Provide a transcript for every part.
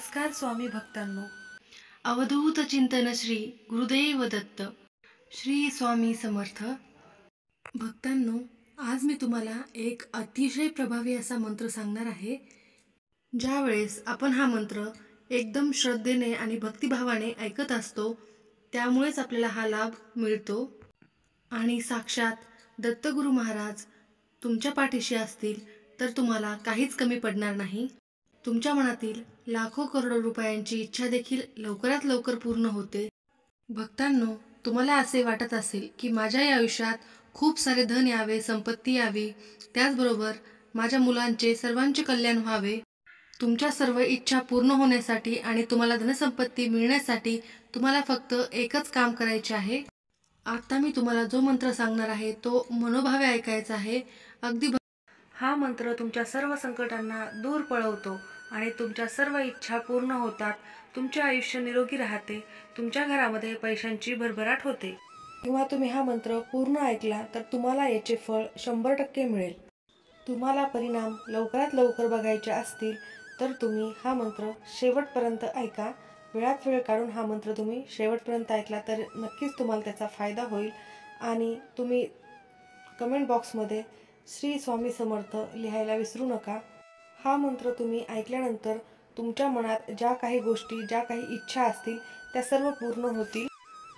नमस्कार स्वामी भक्तांनो. अवधूत चिंतन श्री गुरुदेव दत्त. श्री स्वामी समर्थ. भक्तांनो, आज मी तुम्हाला एक अतिशय प्रभावी असा मंत्र सांगणार आहे. ज्यावेळेस आपण हा मंत्र एकदम श्रद्धेने आणि भक्तिभावाने ऐकत असतो, त्यामुळेच आपल्याला हा लाभ मिळतो. आणि साक्षात दत्तगुरु महाराज तुमच्या पाठीशी असतील तर तुम्हाला काहीच कमी पडणार नाही. तुमच्या मनातील लाखो करोडो रुपयांची इच्छा देखील लवकरात लवकर पूर्ण होते. भक्तांनो, तुम्हाला असे वाटत असेल की माझ्या या आयुष्यात खूप सारे धन यावे, संपत्ती यावी, त्याचबरोबर माझ्या मुलांचे सर्वांचे कल्याण व्हावे. तुमच्या सर्व इच्छा पूर्ण होण्यासाठी आणि तुम्हाला धनसंपत्ती मिळण्यासाठी तुम्हाला फक्त एकच काम करायचे आहे. आता मी तुम्हाला जो मंत्र सांगणार आहे तो मनोभावे ऐकायचा आहे. हा मंत्र तुमच्या सर्व संकटांना दूर पळवतो आणि तुमच्या सर्व इच्छा पूर्ण होतात. तुमचे आयुष्य निरोगी राहते. तुमच्या घरामध्ये पैशांची भरभराट होते. किंवा तुम्ही हा मंत्र पूर्ण ऐकला तर तुम्हाला याचे फळ 100% मिळेल. तुम्हाला परिणाम लवकरात लवकर बघायचे असतील तर तुम्ही हा मंत्र शेवटपर्यंत ऐका. वेळात वेळ काढून हा मंत्र तुम्ही शेवटपर्यंत ऐकला तर नक्कीच तुम्हाला त्याचा फायदा होईल. आणि तुम्ही कमेंट बॉक्समध्ये श्री स्वामी समर्थ लिहायला विसरू नका. हा मंत्र तुम्ही ऐकल्यानंतर तुमच्या मनात ज्या काही गोष्टी, ज्या काही इच्छा असतील त्या सर्व पूर्ण होतील.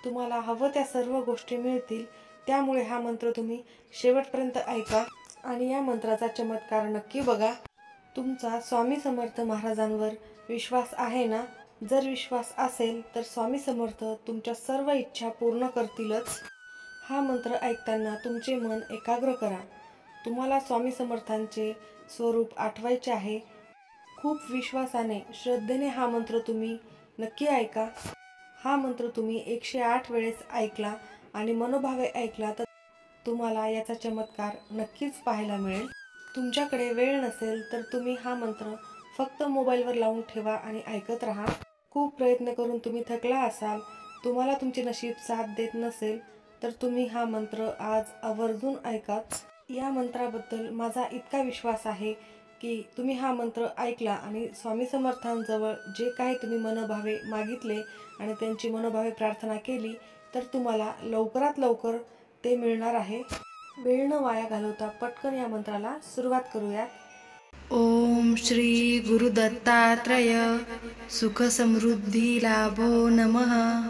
तुम्हाला हवं त्या सर्व गोष्टी मिळतील. त्यामुळे हा मंत्र तुम्ही शेवटपर्यंत ऐका आणि या मंत्राचा चमत्कार नक्की बघा. तुमचा स्वामी समर्थ महाराजांवर विश्वास आहे ना? जर विश्वास असेल तर स्वामी समर्थ तुमच्या सर्व इच्छा पूर्ण करतीलच. हा मंत्र ऐकताना तुमचे मन एकाग्र करा. तुम्हाला स्वामी समर्थांचे स्वरूप आठवायचे आहे. खूप विश्वासाने, श्रद्धेने हा मंत्र तुम्ही नक्की ऐका. हा मंत्र तुम्ही 108 वेळेस ऐकला आणि मनोभावे ऐकला तर तुम्हाला याचा चमत्कार नक्कीच पाहायला मिळेल. तुमच्याकडे वेळ नसेल तर तुम्ही हा मंत्र फक्त मोबाईलवर लावून ठेवा आणि ऐकत राहा. खूप प्रयत्न करून तुम्ही थकला असाल, तुम्हाला तुमचे नशीब साथ देत नसेल तर तुम्ही हा मंत्र आज आवर्जून ऐकाच. या मंत्राबद्दल माझा इतका विश्वास आहे की तुम्ही हा मंत्र ऐकला आणि स्वामी समर्थांजवळ जे काही तुम्ही मनोभावे मागितले आणि त्यांची मनोभावे प्रार्थना केली तर तुम्हाला लवकरात लवकर ते मिळणार आहे. वेळ न वाया घालवता पटकन या मंत्राला सुरुवात करूयात. ओम श्री गुरुदत्तात्रय सुख समृद्धी लाभो नमः.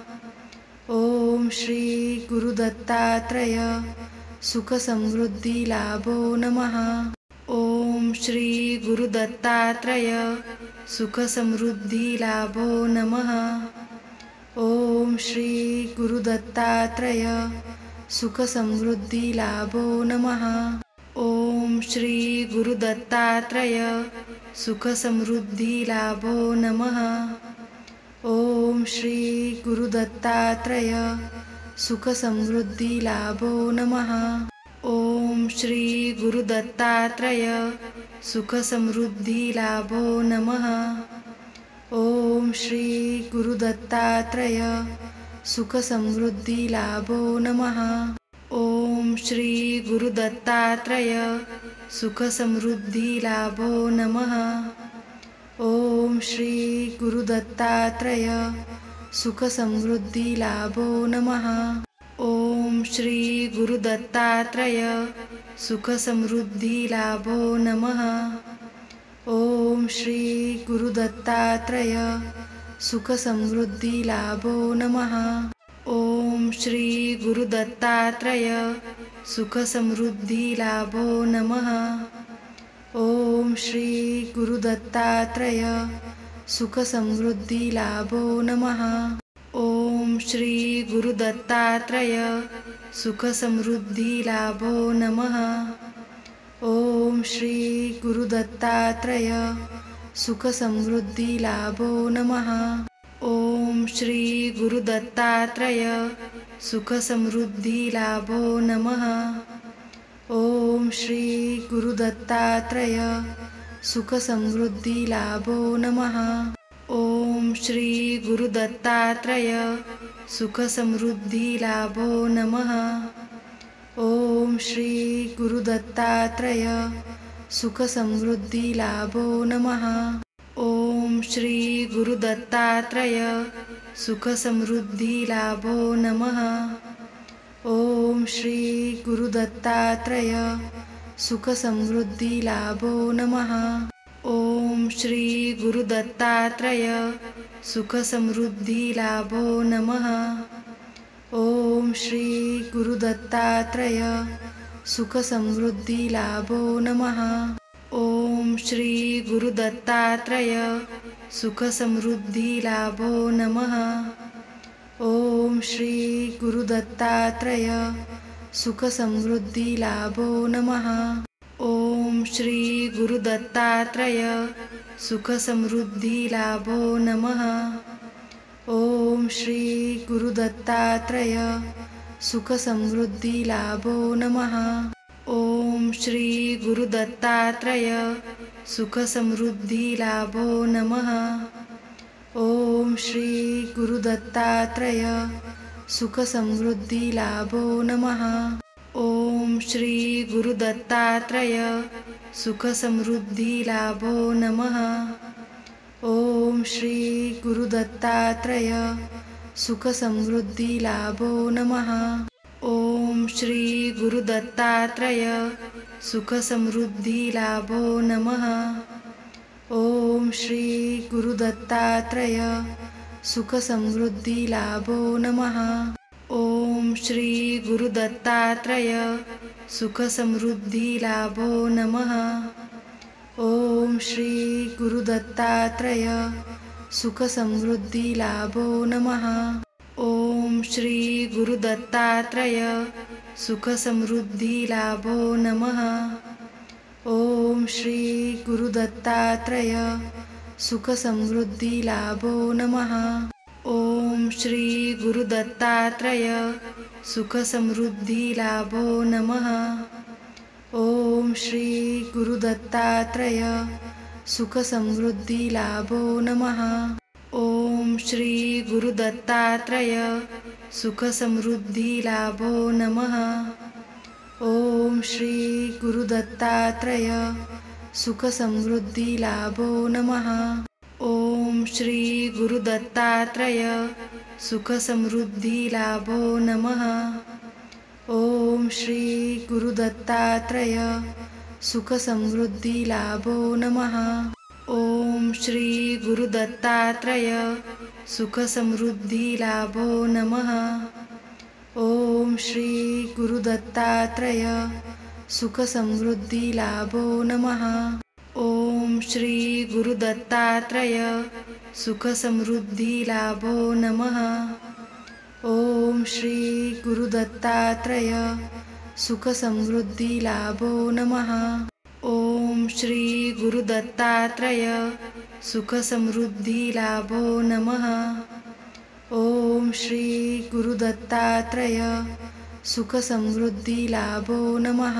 ओम श्री गुरुदत्तात्रय सुख समृद्धी लाभो नमः. ओम श्री गुरुदत्तात्रय सुख समृद्धी लाभो नमः. ओम श्री गुरुदत्तात्रय सुख समृद्धी लाभो नमः. ओम श्री गुरुदत्तात्रय सुख समृद्धी लाभो नमः. ओम श्री गुरुदत्तात्रय सुख समृद्धी लाभो नमः. ओम श्री गुरुदत्तात्रय सुख समृद्धी लाभो नमः. ओम श्री गुरुदत्तात्रय सुख समृद्धी लाभो नमः. ओम श्री गुरुदत्तात्रय सुख समृद्धी लाभो नमः. ओम श्री गुरुदत्तात्रय सुख समृद्धी लाभो नमः. ओम श्री गुरुदत्तात्रय सुख समृद्धी लाभो नमः. ओम श्री गुरुदत्तात्रय सुख समृद्धी लाभो नमः. ओम श्री गुरुदत्तात्रय सुख समृद्धी लाभो नमः. ओम श्री गुरुदत्तात्रय सुख समृद्धी लाभो नमः. ओम श्री गुरुदत्तात्रय सुख समृद्धी लाभो नमः. ओम श्री गुरुदत्तात्रय सुख समृद्धी लाभो नमः. ओम श्री गुरुदत्तात्रय सुख समृद्धी लाभो नमः. ओम श्री गुरुदत्तात्रय सुख समृद्धी लाभो नमः. ओम श्री गुरुदत्तात्रय सुख समृद्धी लाभो नमः. ओम श्री गुरुदत्तात्रय सुख समृद्धी लाभो नमः. ओम श्री गुरुदत्तात्रय सुखसमृद्धिलाभो नमः। ओम श्री गुरुदत्तात्रय सुखसमृद्धिलाभो नमः। ओम श्री गुरुदत्तात्रय सुखसमृद्धिलाभो नमः। ओम श्री गुरुदत्तात्रय सुखसमृद्धिलाभो नमः। ओम श्री गुरुदत्तात्रय सुखसमृद्धिलाभो नमः। ओम श्री गुरुदत्तात्रय सुखसमृद्धिलाभो नमः। ओम श्री गुरुदत्तात्रय सुखसमृद्धिलाभो नमः। ओम श्री गुरुदत्तात्रय सुखसमृद्धिलाभो नमः। ओम श्री गुरुदत्तात्रय सुखसमृद्धिलाभो नमः। ओम श्री गुरुदत्तात्रय सुखसमृद्धिलाभो नमः। ओम श्री गुरुदत्तात्रय सुखसमृद्धिलाभो नमः। ओम श्री गुरुदत्तात्रय सुखसमृद्धिलाभो नमः। ओम श्री गुरुदत्तात्रय सुखसमृद्धिलाभो नमः। ओम श्री गुरुदत्तात्रय सुखसमृद्धिलाभो नमः। ओम श्री गुरुदत्तात्रय सुखसमृद्धिलाभो नमः। ओम श्री गुरुदत्तात्रय सुखसमृद्धिलाभो नमः। ओम श्री गुरुदत्तात्रय सुखसमृद्धिलाभो नमः। ओम श्री गुरुदत्तात्रय सुखसमृद्धिलाभो नमः। ओम श्री गुरुदत्तात्रय सुखसमृद्धिलाभो नमः। ओम श्री गुरुदत्तात्रय सुखसमृद्धिलाभो नमः। ओम श्री गुरुदत्तात्रय सुखसमृद्धिलाभो नमः। ओम श्री गुरुदत्तात्रय सुखसमृद्धिलाभो नमः। ओम श्री गुरुदत्तात्रय सुखसमृद्धिलाभो नमः। ओम श्री गुरुदत्तात्रय सुखसमृद्धिलाभो नमः। ओम श्री गुरुदत्तात्रय सुखसमृद्धिलाभो नमः। ओम श्री गुरुदत्तात्रय सुखसमृद्धिलाभो नमः। ओम श्री गुरुदत्तात्रय सुखसमृद्धिलाभो नमः। ओम श्री गुरुदत्तात्रय सुखसमृद्धिलाभो नमः। ओम श्री गुरुदत्तात्रय सुखसमृद्धिलाभो नमः। ओम श्री गुरुदत्तात्रय सुखसमृद्धिलाभो नमः।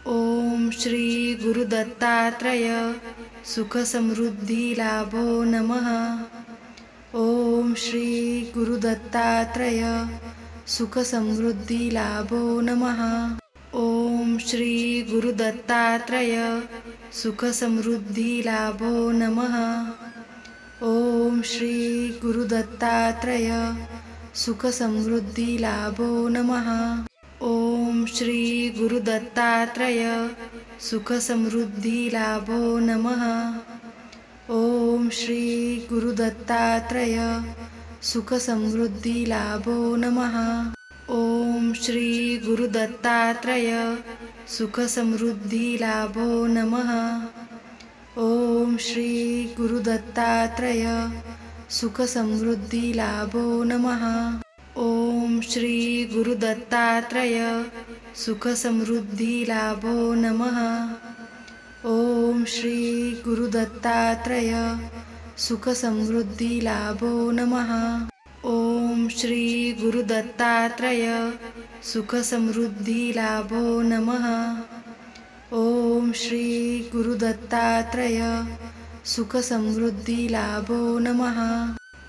ओम श्री गुरुदत्तात्रय सुखसमृद्धिलाभो नमः। ओम श्री गुरुदत्तात्रय सुखसमृद्धिलाभो नमः। ओम श्री गुरुदत्तात्रय सुखसमृद्धिलाभो नमः। ओम श्री गुरुदत्तात्रय सुखसमृद्धिलाभो नमः। ओम श्री गुरुदत्तात्रय सुखसमृद्धिलाभो नमः। ओम श्री गुरुदत्तात्रय सुखसमृद्धिलाभो नमः। ओम श्री गुरुदत्तात्रय सुखसमृद्धिलाभो नमः। ओम श्री गुरुदत्तात्रय सुखसमृद्धिलाभो नमः। ओम श्री गुरुदत्तात्रय सुखसमृद्धिलाभो नमः। ओम श्री गुरुदत्तात्रय सुखसमृद्धिलाभो नमः। ओम श्री गुरुदत्तात्रय सुखसमृद्धिलाभो नमः। ओम श्री गुरुदत्तात्रय सुखसमृद्धिलाभो नमः।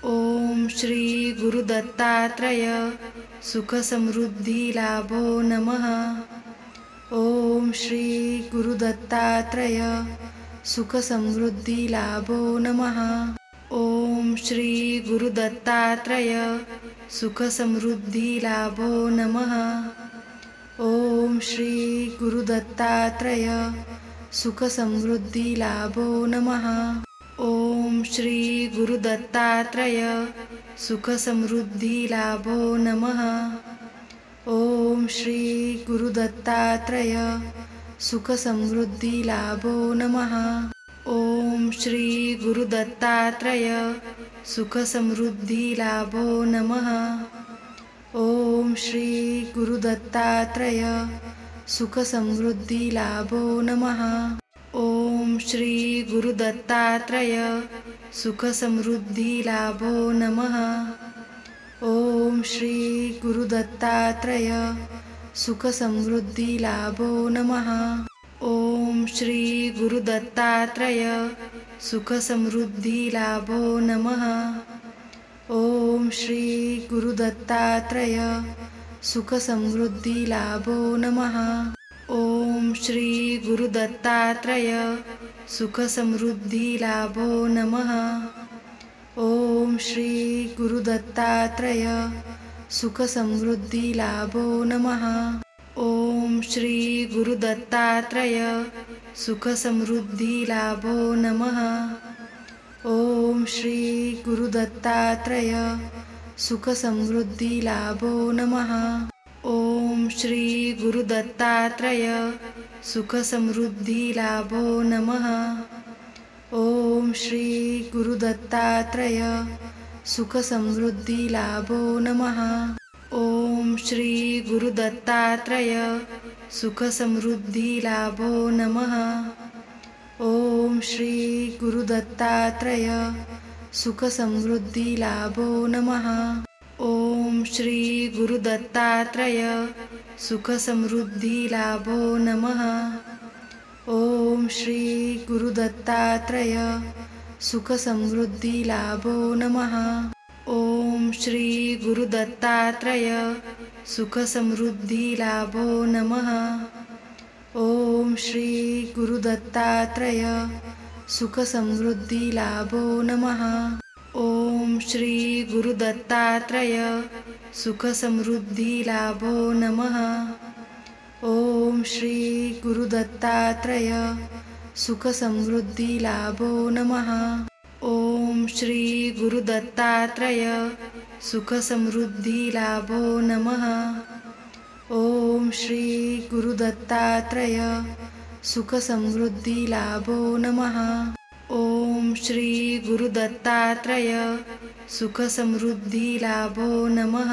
ओम श्री गुरुदत्तात्रय सुखसमृद्धिलाभो नमः। ओम श्री गुरुदत्तात्रय सुख समृद्धी लाभो नमः। ओम श्री गुरु दत्तात्रय सुख समृद्धी लाभो नमः। ओम श्री गुरु दत्तात्रय सुख समृद्धी लाभो नमः। ओम श्री गुरु दत्तात्रय सुख समृद्धी लाभो नमः। ओम श्री गुरु दत्तात्रय सुख समृद्धी लाभो नमः। ओम श्री गुरु दत्तात्रय सुख समृद्धी लाभो नमः। ओम श्री गुरु दत्तात्रय सुख समृद्धी लाभो नमः। ओम श्री गुरु दत्तात्रय सुख समृद्धी लाभो नमः। ओम श्री गुरु दत्तात्रय सुख समृद्धी लाभो नमः। ओम श्री गुरु दत्तात्रय सुख समृद्धी लाभो नमः। ओम श्री गुरु दत्तात्रय सुख समृद्धी लाभो नमः। ओम श्री गुरु दत्तात्रय सुख समृद्धी लाभो नमः। ओम श्री गुरु दत्तात्रय सुख समृद्धी लाभो नमः। ओम श्री गुरु दत्तात्रय सुख समृद्धी लाभो नमः। ओम श्री गुरु दत्तात्रय सुख समृद्धी लाभो नमः। ओम श्री गुरु दत्तात्रय सुख समृद्धी लाभो नमः। ओम श्री गुरु दत्तात्रय सुख समृद्धी लाभो नमः। ओम श्री गुरु दत्तात्रय सुख समृद्धी लाभो नमः। ओम श्री गुरु दत्तात्रय सुख समृद्धी लाभो नमः। ओम श्री गुरु दत्तात्रय सुख समृद्धी लाभो नमः। ओम श्री गुरु दत्तात्रय सुख समृद्धी लाभो नमः। ओम श्री गुरु दत्तात्रय सुख समृद्धी लाभो नमः। ओम श्री गुरु दत्तात्रय सुख समृद्धी लाभो नमः। ओम श्री गुरु दत्तात्रय सुख समृद्धी लाभो नमः। ओम श्री गुरु दत्तात्रय सुख समृद्धी लाभो नमः। ओम श्री गुरु दत्तात्रय सुख समृद्धी लाभो नमः। ओम श्री गुरु दत्तात्रय सुख समृद्धी लाभो नमः। ओम श्री गुरु दत्तात्रय सुख समृद्धी लाभो नमः।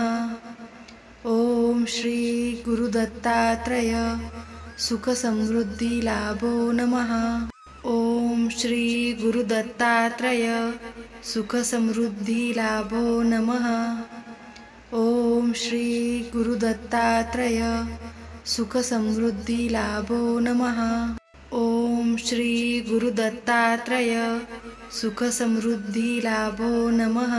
ओम श्री गुरु दत्तात्रय सुख समृद्धी लाभो नमः। ओम श्री गुरु दत्तात्रय सुख समृद्धी लाभो नमः। ओम श्री गुरु दत्तात्रय सुख समृद्धी लाभो नमः। ओम श्री गुरु दत्तात्रय सुख समृद्धी लाभो नमः।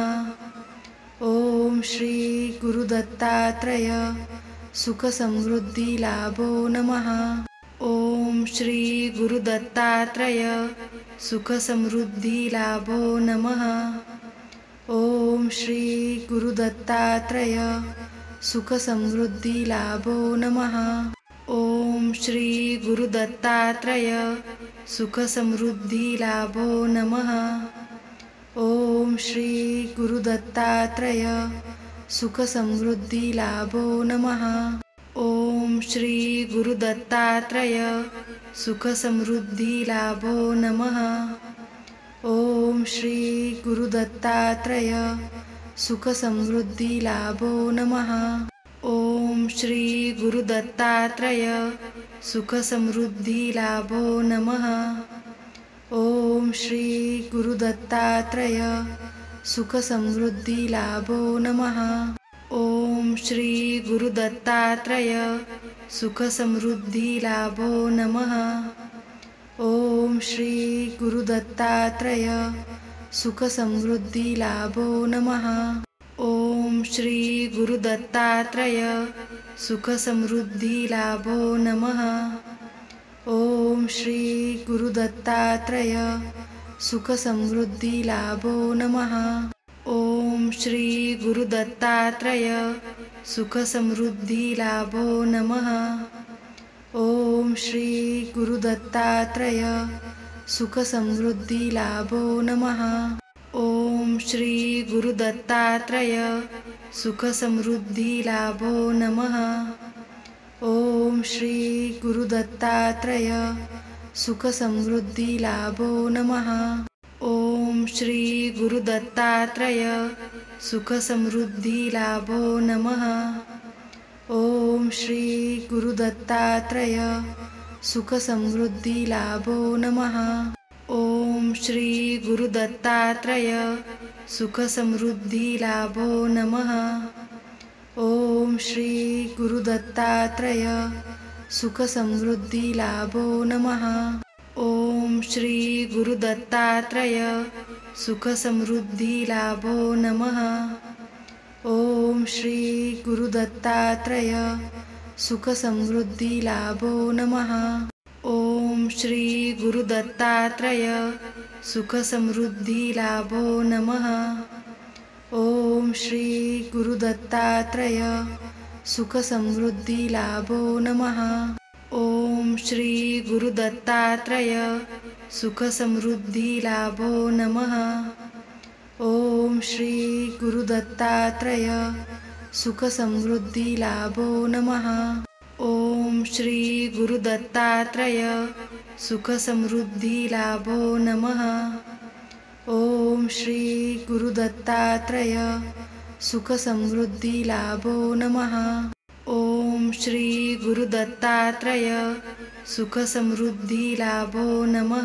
ओम श्री गुरु दत्तात्रय सुख समृद्धी लाभो नमः। ओम श्री गुरु दत्तात्रय सुख समृद्धी लाभो नमः। ओम श्री गुरु दत्तात्रय सुख समृद्धी लाभो नमः। ओम श्री गुरु दत्तात्रय सुख समृद्धी लाभो नमः। ओम श्री गुरु दत्तात्रय सुख समृद्धी लाभो नमः। ओम श्री गुरु दत्तात्रय सुख समृद्धी लाभो नमः। ओम श्री गुरु दत्तात्रय सुख समृद्धी लाभो नमः। ओम श्री गुरु दत्तात्रय सुख समृद्धी लाभो नमः। ओम श्री गुरु दत्तात्रय सुख समृद्धी लाभो नमः। ओम श्री गुरु दत्तात्रय सुख समृद्धी लाभो नमः। ओम श्री गुरु दत्तात्रय सुख समृद्धी लाभो नमः। ओम श्री गुरु दत्तात्रय सुख समृद्धी लाभो नमः। ओम श्री गुरुदत्तात्रय सुखसमृद्धी लाभो नमः। ओम श्री गुरुदत्तात्रय सुखसमृद्धी लाभो नमः। ओम श्री गुरुदत्तात्रय सुखसमृद्धी लाभो नमः। ओम श्री गुरुदत्तात्रय सुखसमृद्धी लाभो नमः। ओम श्री गुरुदत्तात्रय सुखसमृद्धी लाभो नमः। ओम श्री गुरुदत्तात्रय सुखसमृद्धी लाभो नमः। ओम श्री गुरुदत्तात्रय सुखसमृद्धी लाभो नमः। ओम श्री गुरुदत्तात्रय सुखसमृद्धी लाभो नमः। ओम श्री गुरुदत्तात्रय सुखसमृद्धी लाभो नमः। ओम श्री गुरुदत्तात्रय सुखसमृद्धी लाभो नमः। ओम श्री गुरुदत्तात्रय सुखसमृद्धी लाभो नमः। ओम श्री गुरुदत्तात्रय सुखसमृद्धी लाभो नमः। ओम श्री गुरुदत्तात्रय सुखसमृद्धी लाभो नमः। ओम श्री गुरुदत्तात्रय सुखसमृद्धी लाभो नमः। ओम श्री गुरुदत्तात्रय सुखसमृद्धी लाभो नमः। ओम श्री गुरुदत्तात्रय सुखसमृद्धी लाभो नमः। ओम श्री गुरुदत्तात्रय सुखसमृद्धी लाभो नमः। ओम श्री गुरुदत्तात्रय सुखसमृद्धी लाभो नमः।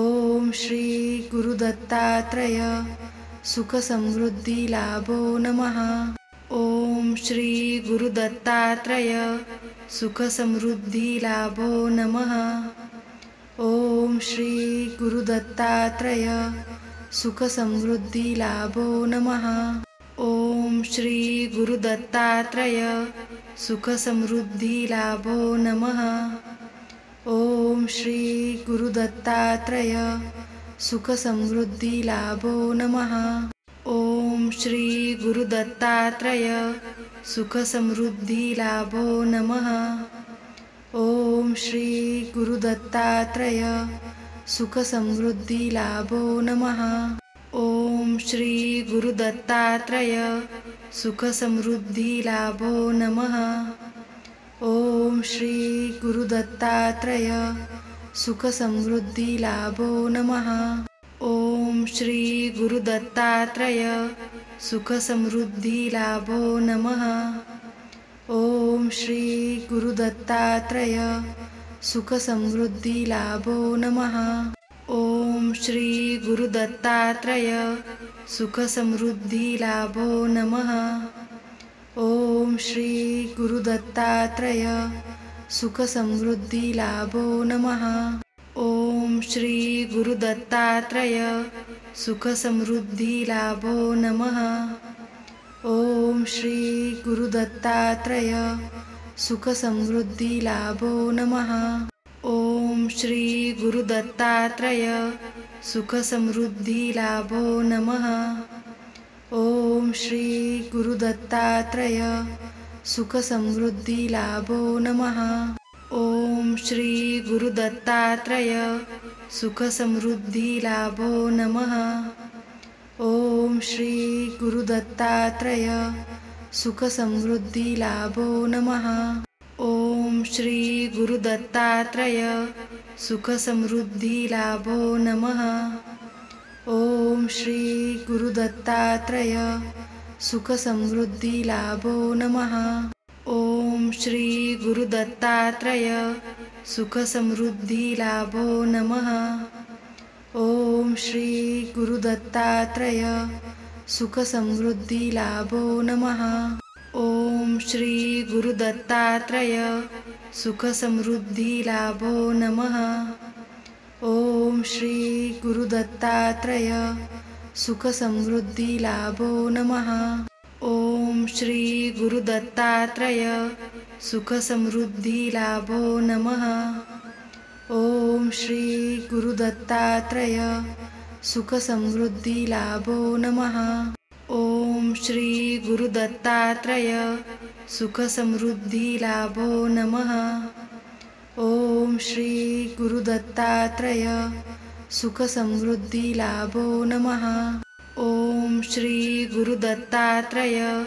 ओम श्री गुरुदत्तात्रय सुखसमृद्धी लाभो नमः। ओम श्री गुरुदत्तात्रय सुखसमृद्धी लाभो नमः। ओम श्री गुरुदत्तात्रय सुखसमृद्धी लाभो नमः। ओम श्री गुरुदत्तात्रय सुखसमृद्धी लाभो नमः। ओम श्री गुरुदत्तात्रय सुखसमृद्धी लाभो नमः। ओम श्री गुरुदत्तात्रय सुखसमृद्धी लाभो नमः। ओम श्री गुरुदत्तात्रय सुखसमृद्धी लाभो नमः। ओम श्री गुरुदत्तात्रय सुखसमृद्धी लाभो नमः। ओम श्री गुरुदत्तात्रय सुखसमृद्धी लाभो नमः। ओम श्री गुरुदत्तात्रय सुखसमृद्धी लाभो नमः। ओम श्री गुरुदत्तात्रय सुखसमृद्धी लाभो नमः। ओम श्री गुरुदत्तात्रय सुखसमृद्धी लाभो नमः। ओम श्री गुरुदत्तात्रय सुखसमृद्धी लाभो नमः। ओम श्री गुरुदत्तात्रय सुखसमृद्धी लाभो नमः। ओम श्री गुरुदत्तात्रय सुखसमृद्धी लाभो नमः। ओम श्री गुरुदत्तात्रय सुखसमृद्धी लाभो नमः। ओम श्री गुरुदत्तात्रय सुखसमृद्धी लाभो नमः। ओम श्री गुरुदत्तात्रय सुखसमृद्धी लाभो नमः। ओम श्री गुरुदत्तात्रय सुखसमृद्धी लाभो नमः। ओम श्री गुरुदत्तात्रय सुखसमृद्धी लाभो नमः। ओम श्री गुरुदत्तात्रय सुखसमृद्धी लाभो नमः। ओम श्री गुरुदत्तात्रय सुखसमृद्धी लाभो नमः। ओम श्री गुरुदत्तात्रय सुखसमृद्धी लाभो नमः। ओम श्री गुरुदत्तात्रय सुखसमृद्धी लाभो नमः। ओम श्री गुरुदत्तात्रय सुखसमृद्धी लाभो नमः। ओम श्री गुरुदत्तात्रय सुखसमृद्धिलाभो नमः। ॐ श्री गुरुदत्तात्रय सुखसमृद्धिलाभो नमः। ॐ श्री गुरुदत्तात्रय सुखसमृद्धिलाभो नमः। ॐ श्री गुरुदत्तात्रय सुखसमृद्धिलाभो नमः। ॐ श्री गुरुदत्तात्रय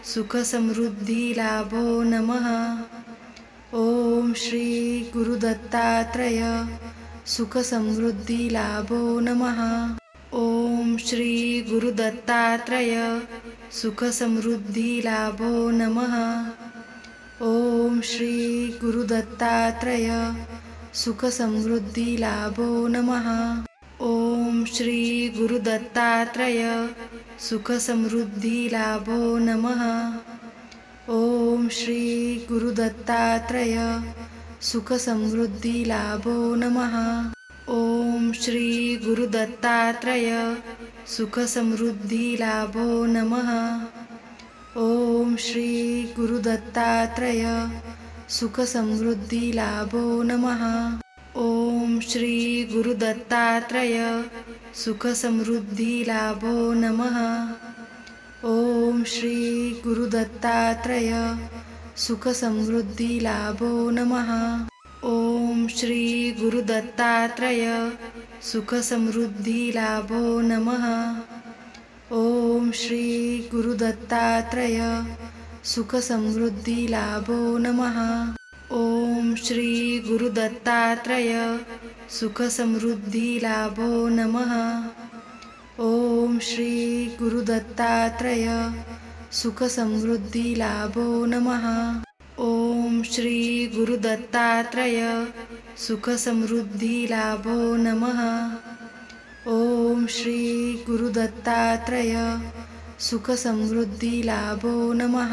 सुखसमृद्धिलाभो नमः। ॐ श्री गुरुदत्तात्रय सुखसमृद्धिलाभो नमः। ॐ श्री गुरुदत्तात्रय सुखसमृद्धिलाभो नमः। ॐ श्री गुरुदत्तात्रय सुखसमृद्धिलाभो नमः। ॐ श्री गुरुदत्तात्रय सुखसमृद्धिलाभो नमः। ॐ श्री गुरुदत्तात्रय सुखसमृद्धिलाभो नमः। ॐ श्री गुरुदत्तात्रय सुखसमृद्धिलाभो नमः। ॐ श्री गुरुदत्तात्रय सुखसमृद्धिलाभो नमः। ॐ श्री गुरुदत्तात्रय सुखसमृद्धिलाभो नमः। ॐ श्री गुरुदत्तात्रय सुखसमृद्धिलाभो नमः। ॐ श्री गुरुदत्तात्रय सुखसमृद्धिलाभो नमः। ॐ श्री गुरुदत्तात्रय सुखसमृद्धिलाभो नमः। ॐ श्री गुरुदत्तात्रय सुखसमृद्धिलाभो नमः। ॐ श्री गुरुदत्तात्रय सुखसमृद्धिलाभो नमः। ॐ श्री गुरुदत्तात्रय सुखसमृद्धिलाभो नमः। ॐ श्री गुरुदत्तात्रय सुखसमृद्धिलाभो नमः।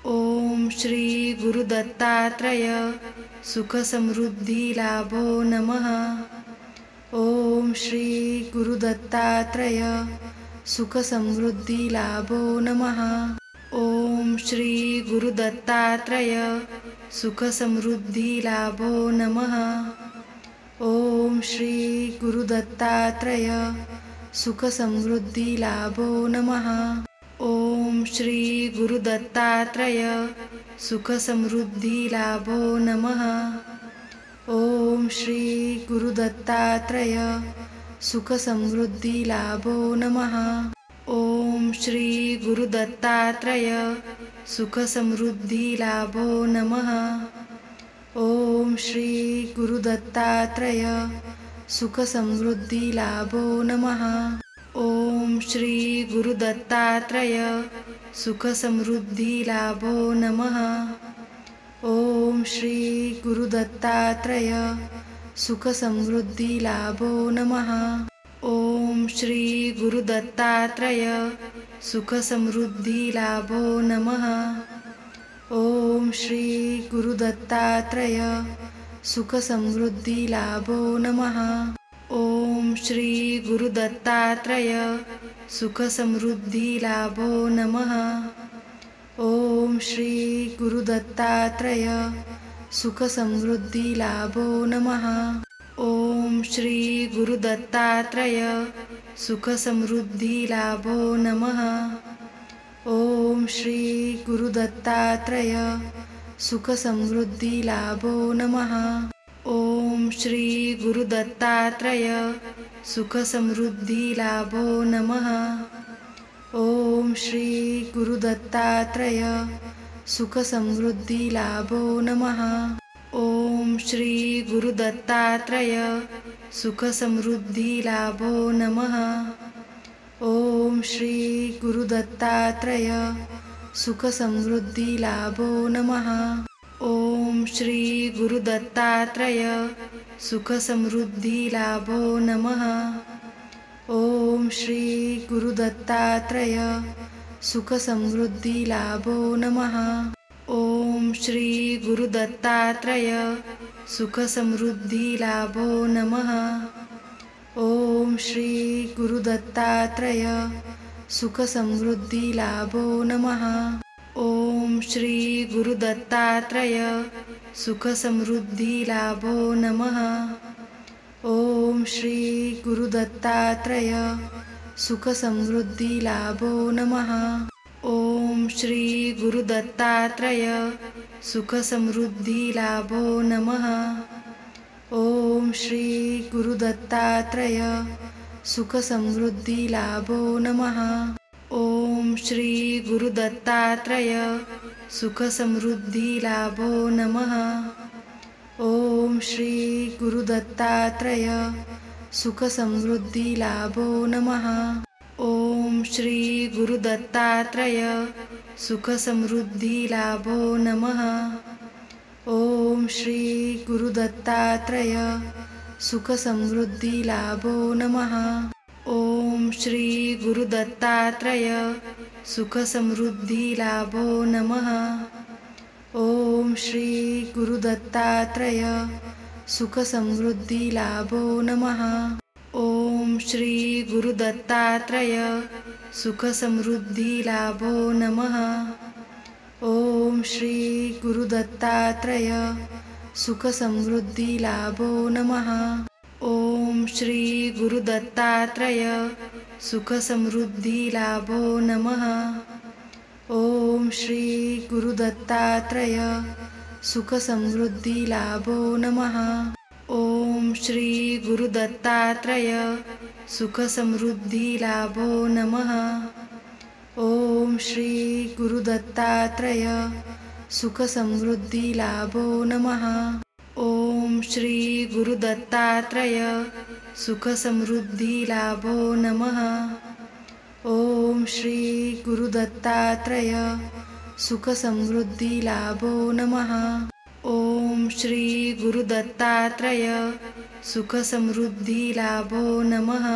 ॐ श्री गुरुदत्तात्रय सुखसमृद्धिलाभो नमः। ॐ श्री गुरुदत्तात्रय सुखसमृद्धिलाभो नमः। ॐ श्री गुरुदत्तात्रय सुखसमृद्धिलाभो नमः। ॐ श्री गुरुदत्तात्रय सुखसमृद्धिलाभो नमः। ॐ श्री गुरुदत्तात्रय सुखसमृद्धिलाभो नमः। ॐ श्री गुरुदत्तात्रय सुखसमृद्धिलाभो नमः। ॐ श्री गुरुदत्तात्रय सुखसमृद्धिलाभो नमः। ॐ श्री गुरुदत्तात्रय सुखसमृद्धिलाभो नमः। ॐ श्री गुरुदत्तात्रय सुखसमृद्धिलाभो नमः। ॐ श्री गुरुदत्तात्रय सुखसमृद्धिलाभो नमः। ॐ श्री गुरुदत्तात्रय सुखसमृद्धिलाभो नमः। ॐ श्री गुरुदत्तात्रय सुखसमृद्धिलाभो नमः। ॐ श्री गुरुदत्तात्रय सुखसमृद्धिलाभो नमः। ॐ श्री गुरुदत्तात्रय सुखसमृद्धिलाभो नमः। ॐ श्री गुरुदत्तात्रय सुखसमृद्धिलाभो नमः। ॐ श्री गुरुदत्तात्रय सुखसमृद्धिलाभो नमः। ॐ श्री गुरुदत्तात्रय सुखसमृद्धिलाभो नमः। ॐ श्री गुरुदत्तात्रय सुखसमृद्धिलाभो नमः। ॐ श्री गुरुदत्तात्रय सुखसमृद्धिलाभो नमः। ॐ श्री गुरुदत्तात्रय सुखसमृद्धिलाभो नमः। ॐ श्री गुरुदत्तात्रय सुखसमृद्धिलाभो नमः। ॐ श्री गुरुदत्तात्रय सुखसमृद्धिलाभो नमः। ॐ श्री गुरुदत्तात्रय सुखसमृद्धिलाभो नमः। ॐ श्री गुरुदत्तात्रय सुखसमृद्धिलाभो नमः। ओम श्री गुरुदत्तात्रय सुख समृद्धी लाभो नमः। ओम श्री गुरुदत्तात्रय सुख समृद्धी लाभो नमः। ओम श्री गुरुदत्तात्रय सुख समृद्धी लाभो नमः। ओम श्री गुरुदत्तात्रय सुख समृद्धी लाभो नमः। ओम श्री गुरुदत्तात्रय सुख समृद्धी लाभो नमः। ओम श्री गुरुदत्तात्रय सुख समृद्धी लाभो नमः। ओम श्री गुरुदत्तात्रय सुख समृद्धी लाभो नमः। ओम श्री गुरुदत्तात्रय सुख समृद्धी लाभो नमः। ओम श्री गुरुदत्तात्रय सुख समृद्धी लाभो नमः। ओम श्री गुरुदत्तात्रय सुख समृद्धी लाभो नमः। ओम श्री गुरुदत्तात्रय सुख समृद्धी लाभो नमः। ओम श्री गुरुदत्तात्रय सुख समृद्धी लाभो नमः। ओम श्री गुरुदत्तात्रय सुख समृद्धी लाभो नमः। ओम श्री गुरुदत्तात्रय सुख समृद्धी लाभो नमः। ओम श्री गुरुदत्तात्रय सुख समृद्धी लाभो नमः। ओम श्री गुरुदत्तात्रय सुख समृद्धी लाभो नमः। ओम श्री गुरुदत्तात्रय सुख समृद्धी लाभो नमः। ओम श्री गुरुदत्तात्रय सुख समृद्धी लाभो नमः। ओम श्री गुरुदत्तात्रय सुख समृद्धी लाभो नमः।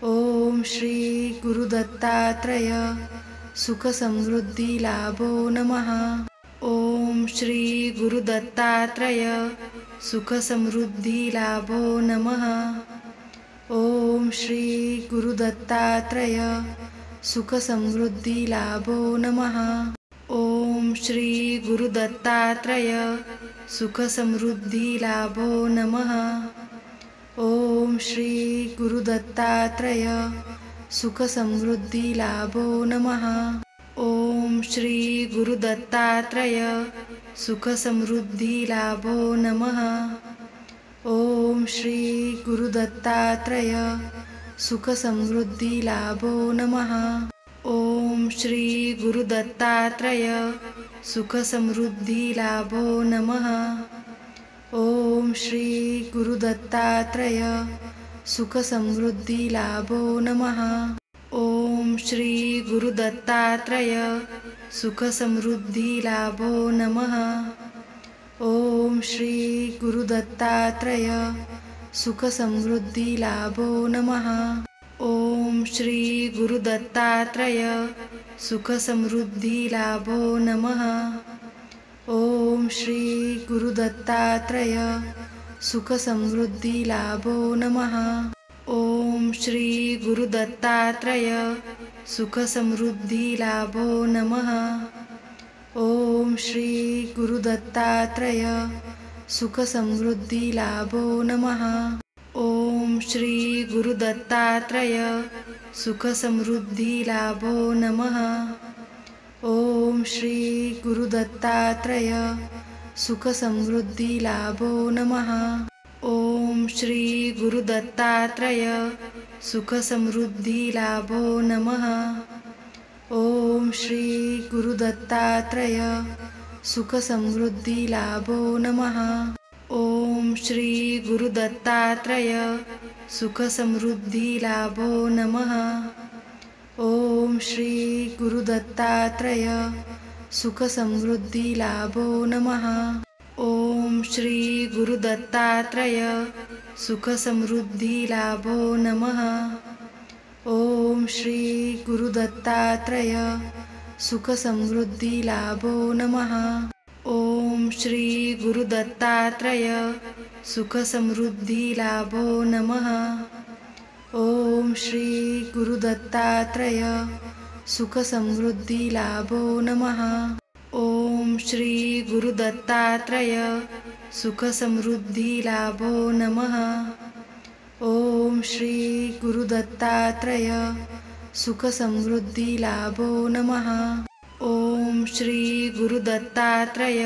ओम श्री गुरुदत्तात्रय सुख समृद्धी लाभो नमः। ओम श्री गुरुदत्तात्रय सुख समृद्धी लाभो नमः। ओम श्री गुरुदत्तात्रय सुख समृद्धी लाभो नमः। ओम श्री गुरुदत्तात्रय सुख समृद्धी लाभो नमः। ओम श्री गुरुदत्तात्रय सुख समृद्धी लाभो नमः। ओम श्री गुरुदत्तात्रय सुख समृद्धी लाभो नमः। ओम श्री गुरुदत्तात्रय सुख समृद्धी लाभो नमः। ओम श्री गुरुदत्तात्रय सुख समृद्धी लाभो नमः। ओम श्री गुरुदत्तात्रय सुख समृद्धी लाभो नमः। ओम श्री गुरुदत्तात्रय सुख समृद्धी लाभो नमः। ओम श्री गुरुदत्तात्रय सुख समृद्धी लाभो नमः। ओम श्री गुरुदत्तात्रय सुख समृद्धी लाभो नमः। ओम श्री गुरुदत्तात्रय सुख समृद्धी लाभो नमः। ओम श्री गुरुदत्तात्रय सुख समृद्धी लाभो नमः। ओम श्री गुरुदत्तात्रय सुख समृद्धी लाभो नमः। ओम श्री गुरुदत्तात्रय सुख समृद्धी लाभो नमः। ओम श्री गुरुदत्तात्रय सुख समृद्धी लाभो नमः। ओम श्री गुरुदत्तात्रय सुख समृद्धी लाभो नमः। ओम श्री गुरुदत्तात्रय सुख समृद्धी लाभो नमः। ओम श्री गुरुदत्तात्रय सुख समृद्धी लाभो नमः। ओम श्री गुरुदत्तात्रय सुख समृद्धी लाभो नमः। ओम श्री गुरुदत्तात्रय सुख समृद्धी लाभो नमः। ओम श्री गुरुदत्तात्रय सुख समृद्धी लाभो नमः। ओम श्री गुरुदत्तात्रय सुख समृद्धी लाभो नमः। ओम श्री गुरुदत्तात्रय सुख समृद्धी लाभो नमः। ओम श्री गुरु दत्तात्रेय सुख समृद्धी लाभो नमः। ओम श्री गुरु दत्तात्रेय सुख समृद्धी लाभो नमः। ओम श्री गुरु दत्तात्रेय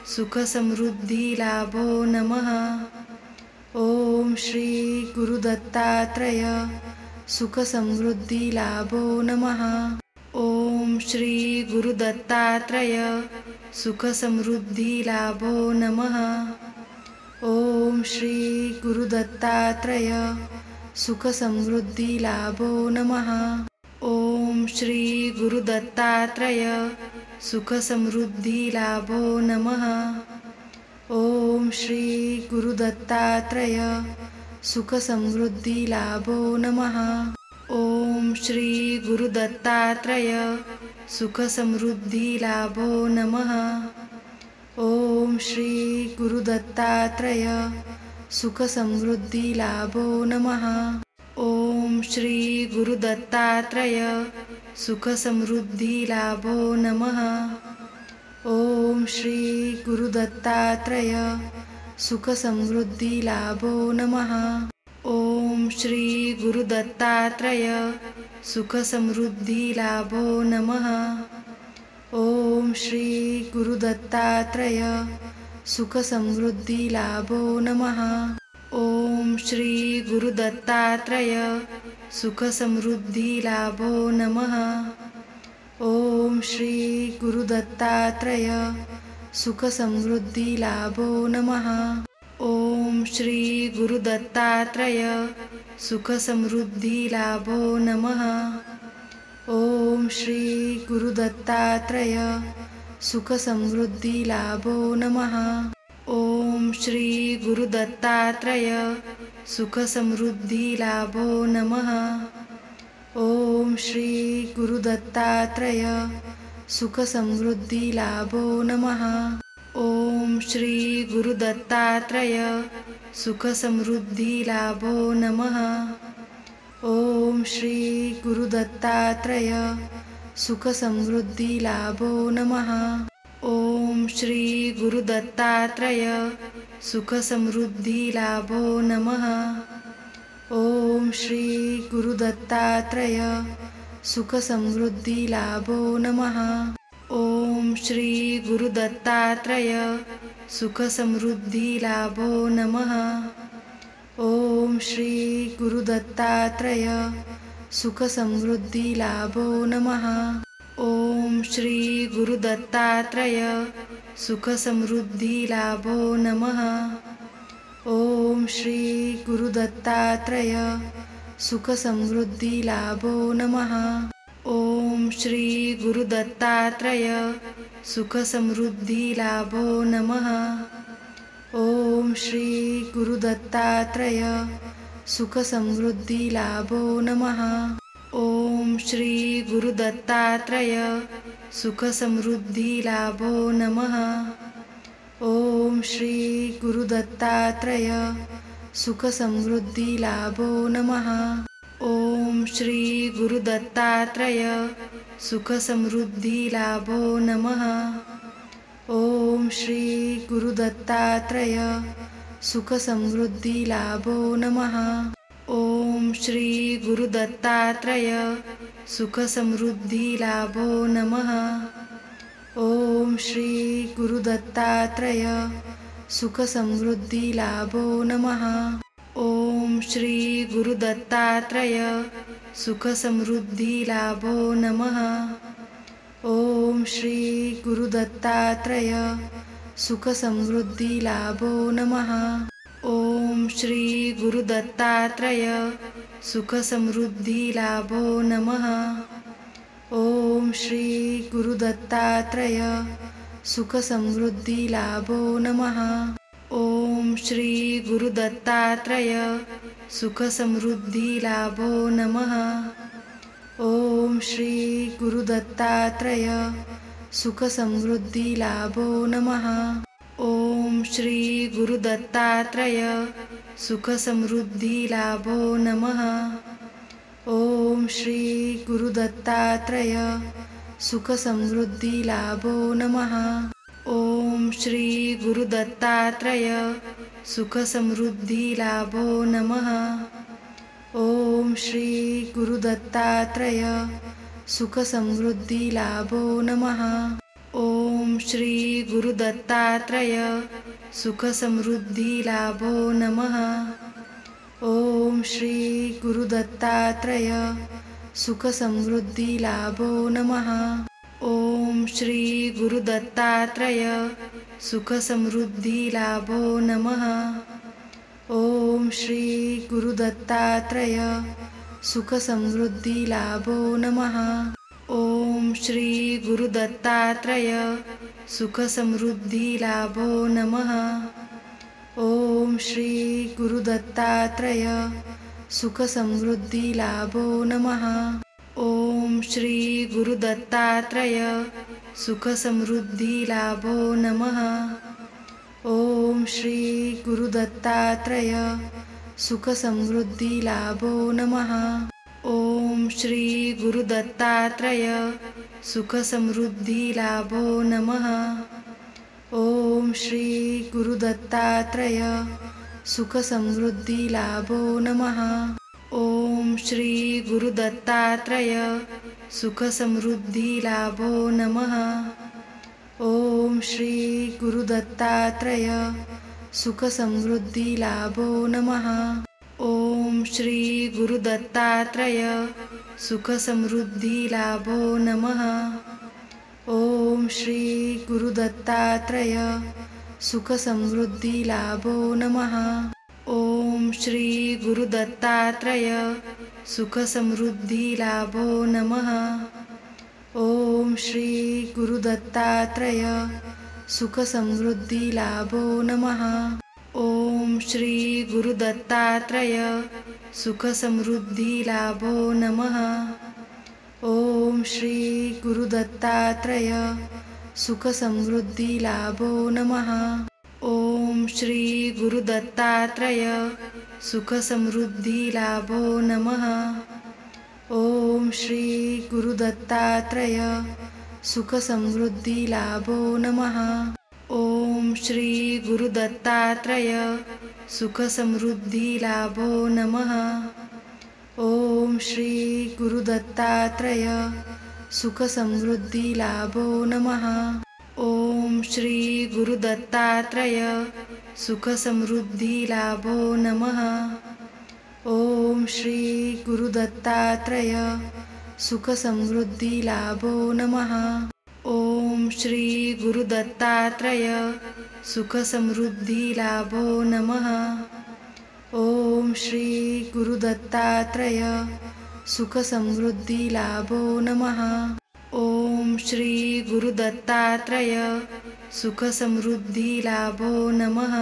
सुख समृद्धी लाभो नमः। ओम श्री गुरु दत्तात्रेय सुख समृद्धी लाभो नमः। ओम श्री गुरु दत्तात्रेय सुख समृद्धी लाभो नमः। ओम श्री गुरु दत्तात्रेय सुख समृद्धी लाभो नमः। ओम श्री गुरु दत्तात्रेय सुख समृद्धी लाभो नमः। ओम श्री गुरु दत्तात्रेय सुख समृद्धी लाभो नमः। ओम श्री गुरु दत्तात्रेय सुख समृद्धी लाभो नमः। ओम श्री गुरु दत्तात्रेय सुख समृद्धी लाभो नमः। ओम श्री गुरु दत्तात्रेय सुख समृद्धी लाभो नमः। ओम श्री गुरु दत्तात्रेय सुख समृद्धी लाभो नमः। ओम श्री गुरु दत्तात्रेय सुख समृद्धी लाभो नमः। ओम श्री गुरु दत्तात्रेय सुख समृद्धी लाभो नमः। ओम श्री गुरु दत्तात्रेय सुख समृद्धी लाभो नमः। ओम श्री गुरु दत्तात्रेय सुख समृद्धी लाभो नमः। ओम श्री गुरु दत्तात्रेय सुख समृद्धी लाभो नमः। ओम श्री गुरु दत्तात्रेय सुख समृद्धी लाभो नमः। ओम श्री गुरु दत्तात्रेय सुख समृद्धी लाभो नमः। ओम श्री गुरु दत्तात्रेय सुख समृद्धी लाभो नमः। ओम श्री गुरु दत्तात्रेय सुख समृद्धी लाभो नमः। ओम श्री गुरु दत्तात्रेय सुख समृद्धी लाभो नमः। ओम श्री गुरु दत्तात्रेय सुख समृद्धी लाभो नमः। ओम श्री गुरु दत्तात्रेय सुख समृद्धी लाभो नमः। ओम श्री गुरु दत्तात्रेय सुख समृद्धी लाभो नमः। ओम श्री गुरु दत्तात्रेय सुख समृद्धी लाभो नमः। ओम श्री गुरु दत्तात्रेय सुख समृद्धी लाभो नमः। ओम श्री गुरु दत्तात्रेय सुख समृद्धी लाभो नमः। ओम श्री गुरु दत्तात्रेय सुख समृद्धी लाभो नमः। ओम श्री गुरु दत्तात्रेय सुख समृद्धी लाभो नमः। ओम श्री गुरु दत्तात्रेय सुख समृद्धी लाभो नमः। ओम श्री गुरु दत्तात्रेय सुख समृद्धी लाभो नमः। ओम श्री गुरु दत्तात्रेय सुख समृद्धी लाभो नमः। ओम श्री गुरु दत्तात्रेय सुख समृद्धी लाभो नमः। ओम श्री गुरु दत्तात्रेय सुख समृद्धी लाभो नमः। ओम श्री गुरु दत्तात्रेय सुख समृद्धी लाभो नमः। ओम श्री गुरु दत्तात्रेय सुख समृद्धी लाभो नमः। ओम श्री गुरु दत्तात्रेय सुख समृद्धी लाभो नमः। ओम श्री गुरु दत्तात्रेय सुख समृद्धी लाभो नमः। ओम श्री गुरु दत्तात्रेय सुख समृद्धी लाभो नमः। ओम श्री गुरु दत्तात्रेय सुख समृद्धी लाभो नमः। ओम श्री गुरु दत्तात्रेय सुख समृद्धी लाभो नमः। ओम श्री गुरु दत्तात्रेय सुख समृद्धी लाभो नमः। ओम श्री गुरुदत्तात्रय सुखसमृद्धिलाभो नमः। ओम श्री गुरुदत्तात्रय सुखसमृद्धिलाभो नमः। ओम श्री गुरुदत्तात्रय सुखसमृद्धिलाभो नमः। ओम श्री गुरुदत्तात्रय सुखसमृद्धिलाभो नमः। ओम श्री गुरुदत्तात्रय सुखसमृद्धिलाभो नमः। ओम श्री गुरुदत्तात्रय सुखसमृद्धिलाभो नमः। ओम श्री गुरुदत्तात्रय सुखसमृद्धिलाभो नमः। ओम श्री गुरुदत्तात्रय सुखसमृद्धिलाभो नमः। ओम श्री गुरुदत्तात्रय सुखसमृद्धिलाभो नमः। ओम श्री गुरुदत्तात्रय सुखसमृद्धिलाभो नमः। ओम श्री गुरुदत्तात्रय सुखसमृद्धिलाभो नमः। ओम श्री गुरुदत्तात्रय सुखसमृद्धिलाभो नमः। ओम श्री गुरुदत्तात्रय सुखसमृद्धिलाभो नमः। ओम श्री गुरुदत्तात्रय सुखसमृद्धिलाभो नमः। ओम श्री गुरुदत्तात्रय सुखसमृद्धिलाभो नमः। ओम श्री गुरुदत्तात्रय सुखसमृद्धिलाभो नमः। ओम श्री गुरुदत्तात्रय सुखसमृद्धिलाभो नमः। ओम श्री गुरुदत्तात्रय सुखसमृद्धिलाभो नमः। ओम श्री गुरुदत्तात्रय सुखसमृद्धिलाभो नमः। ओम श्री गुरुदत्तात्रय सुखसमृद्धिलाभो नमः। ओम श्री गुरुदत्तात्रय सुखसमृद्धिलाभो नमः। ओम श्री गुरुदत्तात्रय सुखसमृद्धिलाभो नमः। ओम श्री गुरुदत्तात्रय सुखसमृद्धिलाभो नमः। ओम श्री गुरुदत्तात्रय सुखसमृद्धिलाभो नमः। ओम श्री गुरुदत्तात्रय सुखसमृद्धिलाभो नमः। ओम श्री गुरुदत्तात्रय सुखसमृद्धिलाभो नमः। ओम श्री गुरुदत्तात्रय सुखसमृद्धिलाभो नमः। ओम श्री गुरुदत्तात्रय सुखसमृद्धिलाभो नमः। ओम श्री गुरुदत्तात्रय सुखसमृद्धिलाभो नमः। ओम श्री गुरुदत्तात्रय सुखसमृद्धिलाभो नमः।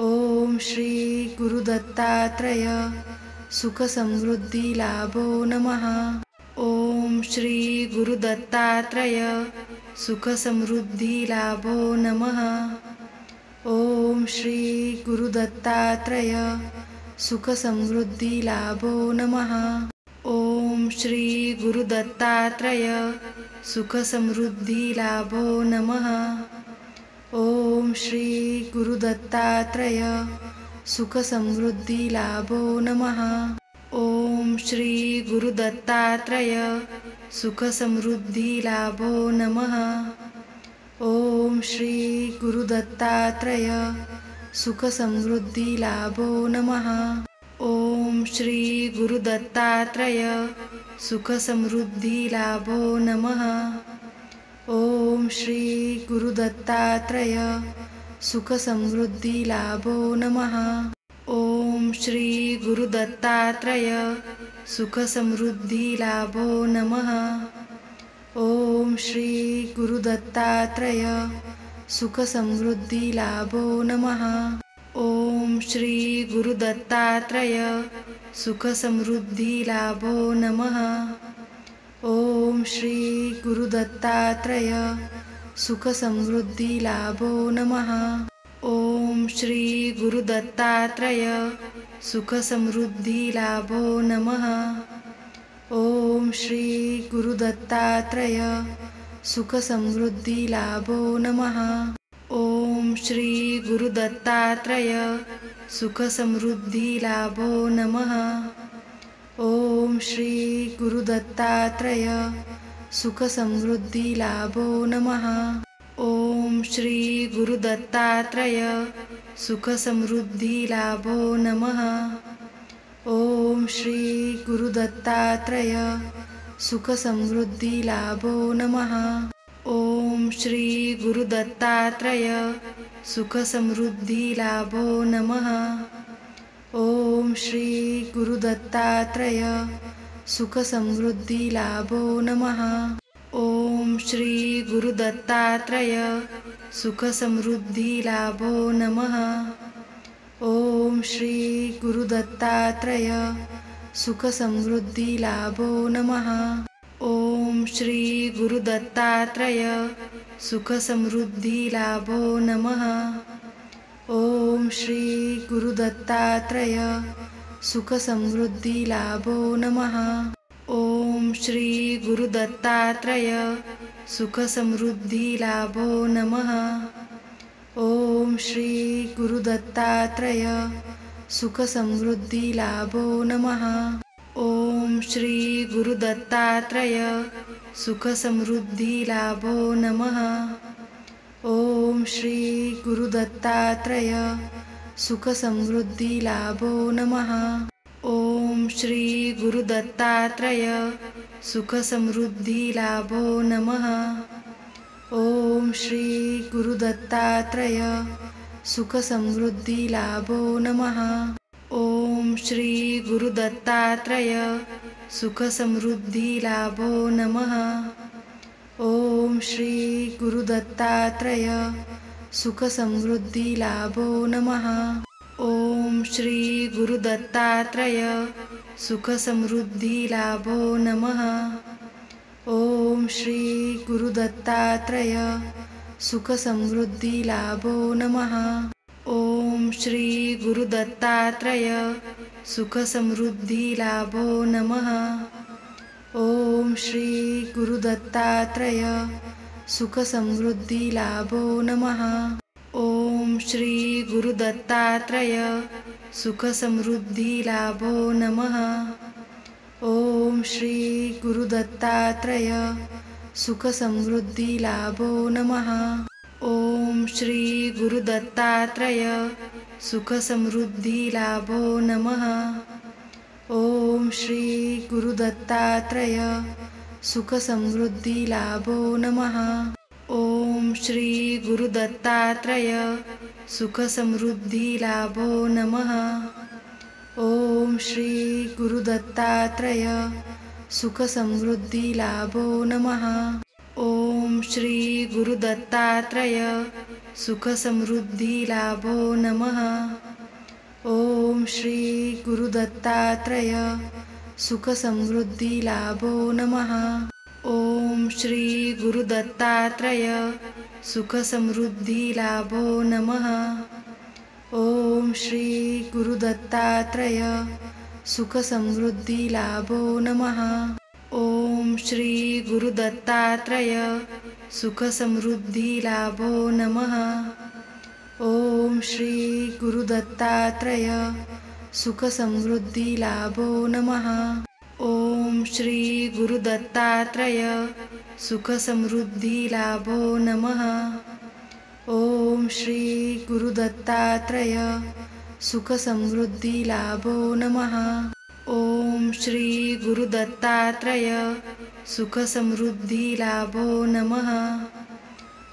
ओम श्री गुरुदत्तात्रय सुखसमृद्धिलाभो नमः। ओम श्री गुरुदत्तात्रय सुखसमृद्धिलाभो नमः। ओम श्री गुरुदत्तात्रय सुखसमृद्धिलाभो नमः। ओम श्री गुरुदत्तात्रय सुखसमृद्धिलाभो नमः। ओम श्री गुरुदत्तात्रय सुखसमृद्धिलाभो नमः। ओम श्री गुरुदत्तात्रय सुखसमृद्धिलाभो नमः। ओम श्री गुरुदत्तात्रय सुखसमृद्धिलाभो नमः। ओम श्री गुरुदत्तात्रय सुखसमृद्धिलाभो नमः। ओम श्री गुरुदत्तात्रय सुखसमृद्धिलाभो नमः। ओम श्री गुरुदत्तात्रय सुखसमृद्धिलाभो नमः। ओम श्री गुरुदत्तात्रय सुखसमृद्धिलाभो नमः। ओम श्री गुरुदत्तात्रय सुखसमृद्धिलाभो नमः। ओम श्री गुरुदत्तात्रय सुखसमृद्धिलाभो नमः। ओम ओम श्री गुरुदत्तात्रय सुख समृद्धी लाभो नमः। ओम श्री गुरुदत्तात्रय सुख समृद्धी लाभो नमः। ओम श्री गुरुदत्तात्रय सुख समृद्धी लाभो नमः। ओम श्री गुरुदत्तात्रय सुख समृद्धी लाभो नमः। ओम श्री गुरुदत्तात्रय सुख समृद्धी लाभो नमः। ओम श्री गुरुदत्तात्रय सुख समृद्धी लाभो नमः। ओम श्री गुरुदत्तात्रय सुख समृद्धी लाभो नमः। ओम श्री गुरुदत्तात्रय सुख समृद्धी लाभो नमः। ओम श्री गुरुदत्तात्रय सुख समृद्धी लाभो नमः। ओम श्री गुरुदत्तात्रय सुख समृद्धी लाभो नमः। ओम श्री गुरुदत्तात्रय सुख समृद्धी लाभो नमः। ओम श्री गुरुदत्तात्रय सुख समृद्धी लाभो नमः। ओम श्री गुरुदत्तात्रय सुख समृद्धी लाभो नमः। ओम श्री गुरुदत्तात्रय सुख समृद्धी लाभो नमः। ओम श्री गुरुदत्तात्रय सुख समृद्धी लाभो नमः। ओम श्री गुरुदत्तात्रय सुख समृद्धी लाभो नमः। ओम श्री गुरुदत्तात्रय सुख समृद्धी लाभो नमः। ओम श्री गुरुदत्तात्रय सुख समृद्धी लाभो नमः। ओम श्री गुरुदत्तात्रय सुख समृद्धी लाभो नमः। ओम श्री गुरुदत्तात्रय सुख समृद्धी लाभो नमः। ओम श्री गुरुदत्तात्रय सुख समृद्धी लाभो नमः। ओम श्री गुरुदत्तात्रय सुख समृद्धी लाभो नमः। ओम श्री गुरुदत्तात्रय सुख समृद्धी लाभो नमः। ओम श्री गुरुदत्तात्रय सुख समृद्धी लाभो नमः। ओम श्री गुरुदत्तात्रय सुख समृद्धी लाभो नमः। ओम श्री गुरुदत्तात्रय सुख समृद्धी लाभो नमः। ओम श्री गुरुदत्तात्रय सुख समृद्धी लाभो नमः। ओम श्री गुरुदत्तात्रय सुख समृद्धी लाभो नमः। ओम श्री गुरुदत्तात्रय सुख समृद्धी लाभो नमः। ओम श्री गुरुदत्तात्रय सुख समृद्धी लाभो नमः। ओम श्री गुरुदत्तात्रय सुख समृद्धी लाभो नमः। ओम श्री गुरुदत्तात्रय सुख समृद्धी लाभो नमः। ओम श्री गुरुदत्तात्रय सुख समृद्धी लाभो नमः। ओम श्री गुरुदत्तात्रय सुख समृद्धी लाभो नमः। ओम श्री गुरुदत्तात्रय सुख समृद्धी लाभो नमः। ओम श्री गुरुदत्तात्रय सुख समृद्धी लाभो नमः। ओम श्री गुरुदत्तात्रय सुख समृद्धी लाभो नमः। ओम श्री गुरुदत्तात्रय सुख समृद्धी लाभो नमः। ओम श्री गुरुदत्तात्रय सुख समृद्धी लाभो नमः।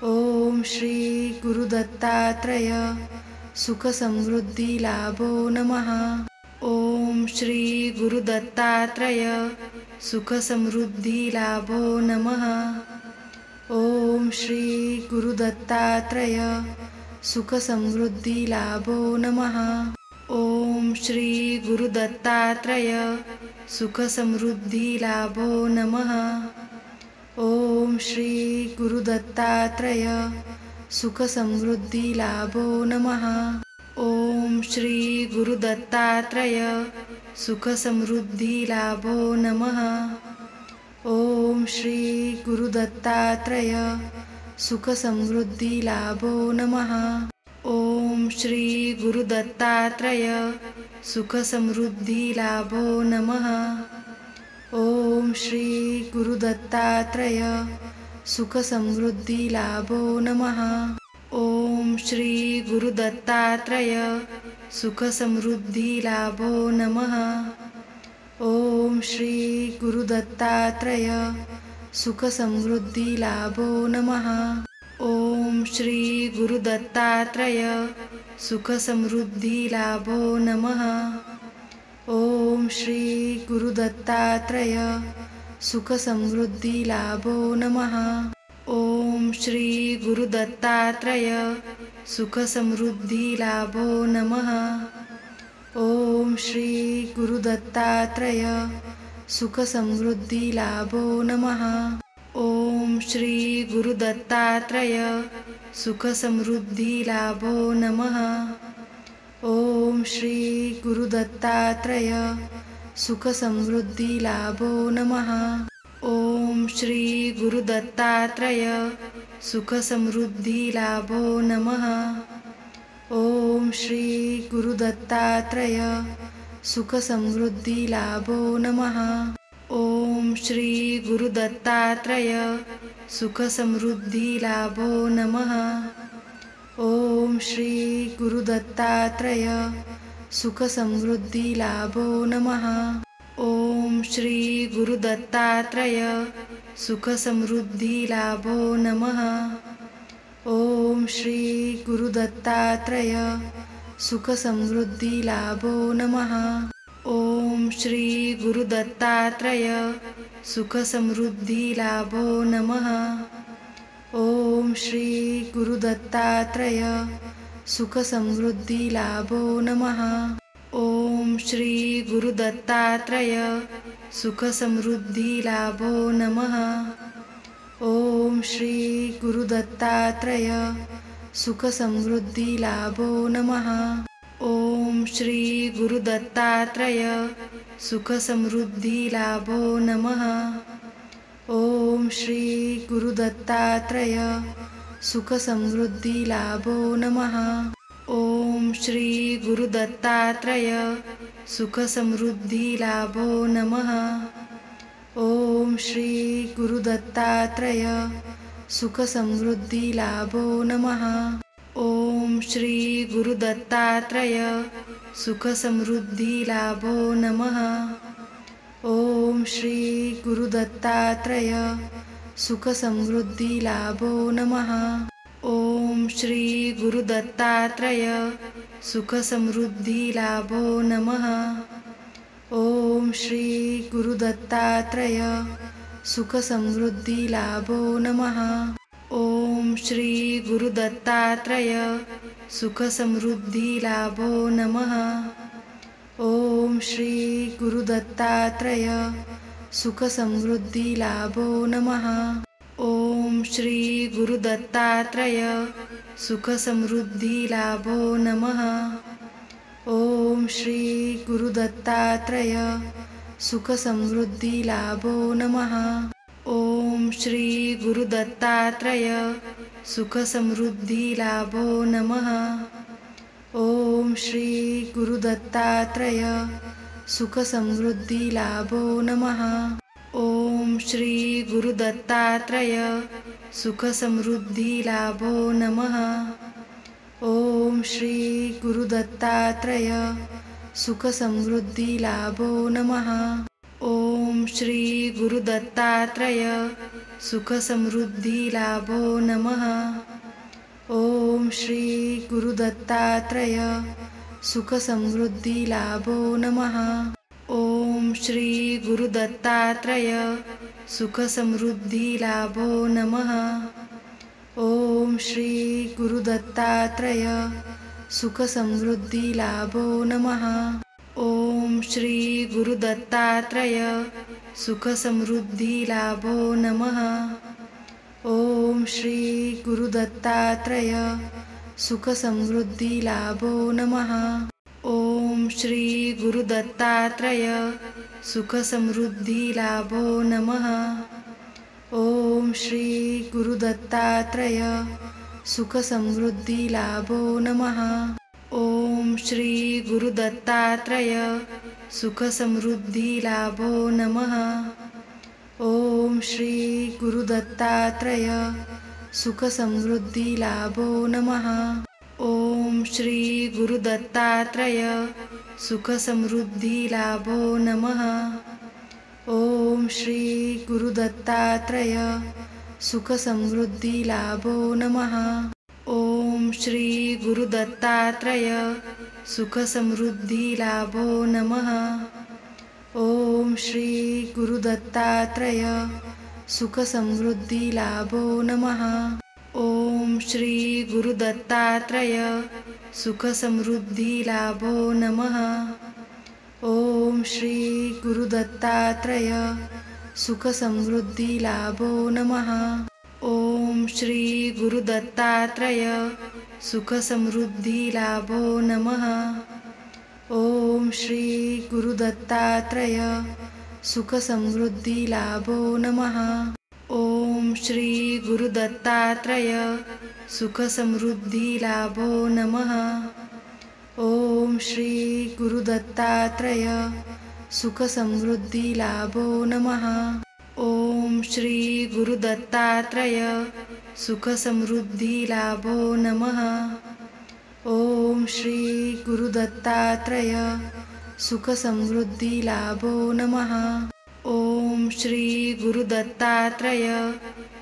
ओम श्री गुरुदत्तात्रय सुख समृद्धी लाभो नमः। ओम श्री गुरुदत्तात्रय सुख समृद्धी लाभो नमः। ओम श्री गुरुदत्तात्रय सुख समृद्धी लाभो नमः। ओम श्री गुरुदत्तात्रय सुख समृद्धी लाभो नमः। ओम श्री गुरुदत्तात्रय सुखसमृद्धिलाभो नमः। ॐ श्री गुरुदत्तात्रय सुखसमृद्धिलाभो नमः। ॐ श्री गुरुदत्तात्रय सुखसमृद्धिलाभो नमः। ॐ श्री गुरुदत्तात्रय सुखसमृद्धिलाभो नमः। ॐ श्री गुरुदत्तात्रय सुखसमृद्धिलाभो नमः। ॐ श्री गुरुदत्तात्रय सुखसमृद्धिलाभो नमः। ॐ श्री गुरुदत्तात्रय सुखसमृद्धिलाभो नमः। ॐ श्री गुरुदत्तात्रय सुखसमृद्धिलाभो नमः। ॐ श्री गुरुदत्तात्रय सुखसमृद्धिलाभो नमः। ॐ श्री गुरुदत्तात्रय सुखसमृद्धिलाभो नमः। ॐ श्री गुरुदत्तात्रय सुखसमृद्धिलाभो नमः। ॐ श्री गुरुदत्तात्रय सुखसमृद्धिलाभो नमः। ॐ श्री गुरुदत्तात्रय सुखसमृद्धिलाभो नमः। ॐ श्री गुरुदत्तात्रय सुखसमृद्धिलाभो नमः। ॐ श्री गुरुदत्तात्रय सुखसमृद्धिलाभो नमः। ॐ श्री गुरुदत्तात्रय सुखसमृद्धिलाभो नमः। ॐ श्री गुरुदत्तात्रय सुखसमृद्धिलाभो नमः। ॐ श्री गुरुदत्तात्रय सुखसमृद्धिलाभो नमः। ॐ श्री गुरुदत्तात्रय सुखसमृद्धिलाभो नमः। ॐ श्री गुरुदत्तात्रय सुखसमृद्धिलाभो नमः। ॐ श्री गुरुदत्तात्रय सुखसमृद्धिलाभो नमः। ॐ श्री गुरुदत्तात्रय सुखसमृद्धिलाभो नमः। ॐ श्री गुरुदत्तात्रय सुखसमृद्धिलाभो नमः। ॐ श्री गुरुदत्तात्रय सुखसमृद्धिलाभो नमः। ॐ श्री गुरुदत्तात्रय सुखसमृद्धिलाभो नमः। ॐ श्री गुरुदत्तात्रय सुखसमृद्धिलाभो नमः। ॐ श्री गुरुदत्तात्रय सुखसमृद्धिलाभो नमः। ॐ श्री गुरुदत्तात्रय सुखसमृद्धिलाभो नमः। ॐ श्री गुरुदत्तात्रय सुखसमृद्धिलाभो नमः। ॐ श्री गुरुदत्तात्रय सुखसमृद्धिलाभो नमः। ॐ श्री गुरुदत्तात्रय सुखसमृद्धिलाभो नमः। ॐ श्री गुरुदत्तात्रय सुखसमृद्धिलाभो नमः। ॐ श्री गुरुदत्तात्रय सुखसमृद्धिलाभो नमः। ॐ श्री गुरुदत्तात्रय सुखसमृद्धिलाभो नमः। ॐ श्री गुरुदत्तात्रय सुखसमृद्धिलाभो नमः। ॐ श्री गुरुदत्तात्रय सुखसमृद्धिलाभो नमः। ॐ श्री गुरुदत्तात्रय सुखसमृद्धिलाभो नमः। ॐ श्री गुरुदत्तात्रय सुखसमृद्धिलाभो नमः। ॐ श्री गुरुदत्तात्रय सुखसमृद्धिलाभो नमः। ॐ श्री गुरुदत्तात्रय सुखसमृद्धिलाभो नमः। ॐ श्री गुरुदत्तात्रय सुखसमृद्धिलाभो नमः। ॐ श्री गुरुदत्तात्रय सुखसमृद्धिलाभो नमः। ॐ श्री गुरुदत्तात्रय सुखसमृद्धिलाभो नमः। ॐ श्री गुरुदत्तात्रय सुखसमृद्धिलाभो नमः। ओम श्री गुरुदत्तात्रय सुख समृद्धी लाभो नमः। ओम श्री गुरुदत्तात्रय सुख समृद्धी लाभो नमः। ओम श्री गुरुदत्तात्रय सुख समृद्धी लाभो नमः। ओम श्री गुरुदत्तात्रय सुख समृद्धी लाभो नमः। ओम श्री गुरुदत्तात्रय सुख समृद्धी लाभो नमः। ओम श्री गुरुदत्तात्रय सुख समृद्धी लाभो नमः। ओम श्री गुरुदत्तात्रय सुख समृद्धी लाभो नमः। ओम श्री गुरुदत्तात्रय सुख समृद्धी लाभो नमः। ओम श्री गुरुदत्तात्रय सुख समृद्धी लाभो नमः। ओम श्री गुरुदत्तात्रय सुख समृद्धी लाभो नमः। ओम श्री गुरुदत्तात्रय सुख समृद्धी लाभो नमः। ओम श्री गुरुदत्तात्रय सुख समृद्धी लाभो नमः। ओम श्री गुरुदत्तात्रय सुख समृद्धी लाभो नमः। ओम श्री गुरुदत्तात्रय सुख समृद्धी लाभो नमः। ओम श्री गुरुदत्तात्रय सुख समृद्धी लाभो नमः। ओम श्री गुरुदत्तात्रय सुख समृद्धी लाभो नमः। ओम श्री गुरुदत्तात्रय सुख समृद्धी लाभो नमः। ओम श्री गुरुदत्तात्रय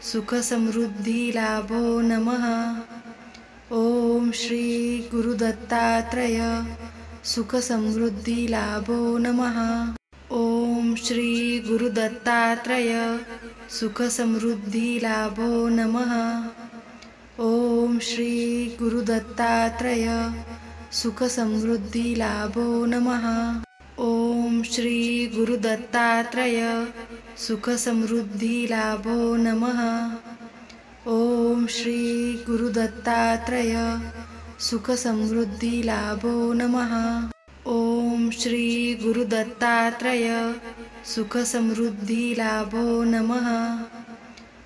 सुख समृद्धी लाभो नमः। ओम श्री गुरुदत्तात्रय सुख समृद्धी लाभो नमः। ओम श्री गुरुदत्तात्रय सुख समृद्धी लाभो नमः। ओम श्री गुरुदत्तात्रय सुख समृद्धी लाभो नमः। ओम श्री गुरुदत्तात्रय सुख समृद्धी लाभो नमः। ओम श्री गुरुदत्तात्रय सुख समृद्धी लाभो नमः। ओम श्री गुरुदत्तात्रय सुख समृद्धी लाभो नमः।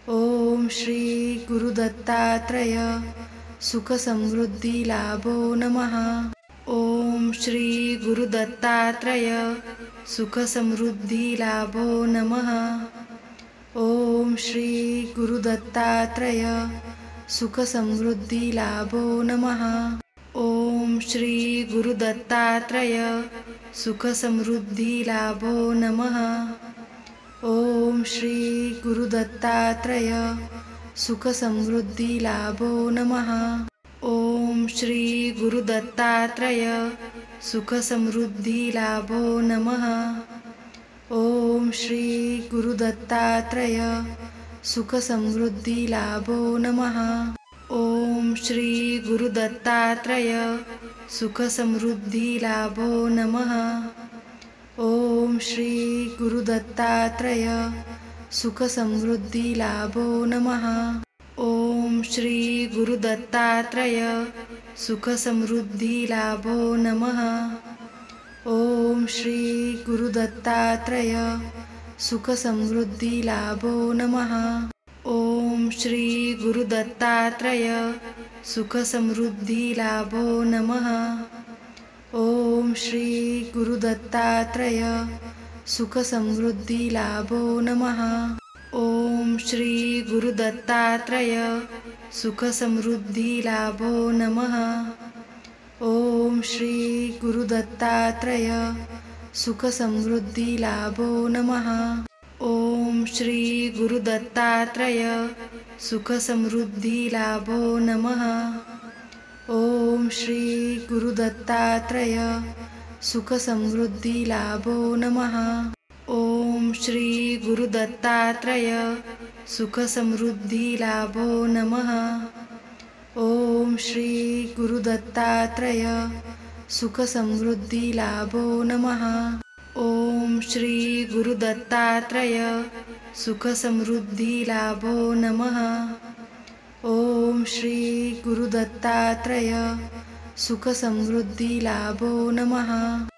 ओम श्री गुरुदत्तात्रय सुख समृद्धी लाभो नमः। ओम श्री गुरुदत्तात्रय सुख समृद्धी लाभो नमः। ओम श्री गुरुदत्तात्रय सुख समृद्धी लाभो नमः। ओम श्री गुरुदत्तात्रय सुख समृद्धी लाभो नमः। ओम श्री गुरुदत्तात्रय सुख समृद्धी लाभो नमः। ओम श्री गुरुदत्तात्रय सुख समृद्धी लाभो नमः। ओम श्री गुरुदत्तात्रय सुख समृद्धी लाभो नमः। ओम श्री गुरुदत्तात्रय सुख समृद्धी लाभो नमः। ओम श्री गुरुदत्तात्रय सुख समृद्धी लाभो नमः। ओम श्री गुरुदत्तात्रय सुख समृद्धी लाभो नमः। ओम श्री गुरुदत्तात्रय सुख समृद्धी लाभो नमः। ओम श्री गुरुदत्तात्रय सुख समृद्धी लाभो नमः। ओम श्री गुरुदत्तात्रय सुख समृद्धी लाभो नमः। ओम श्री गुरुदत्तात्रय सुख समृद्धी लाभो नमः। ओम श्री गुरुदत्तात्रय सुख समृद्धी लाभो नमः। ओम श्री गुरुदत्तात्रय सुख समृद्धी लाभो नमः। ओम श्री गुरुदत्तात्रय सुख समृद्धी लाभो नमः। ओम श्री गुरुदत्तात्रय सुख समृद्धी लाभो नमः। ओम श्री गुरुदत्तात्रय सुख समृद्धी लाभो नमः। ओम ओम श्री गुरुदत्तात्रय सुखसमृद्धी लाभो नमः। ओम श्री गुरुदत्तात्रय सुखसमृद्धी लाभो नमः।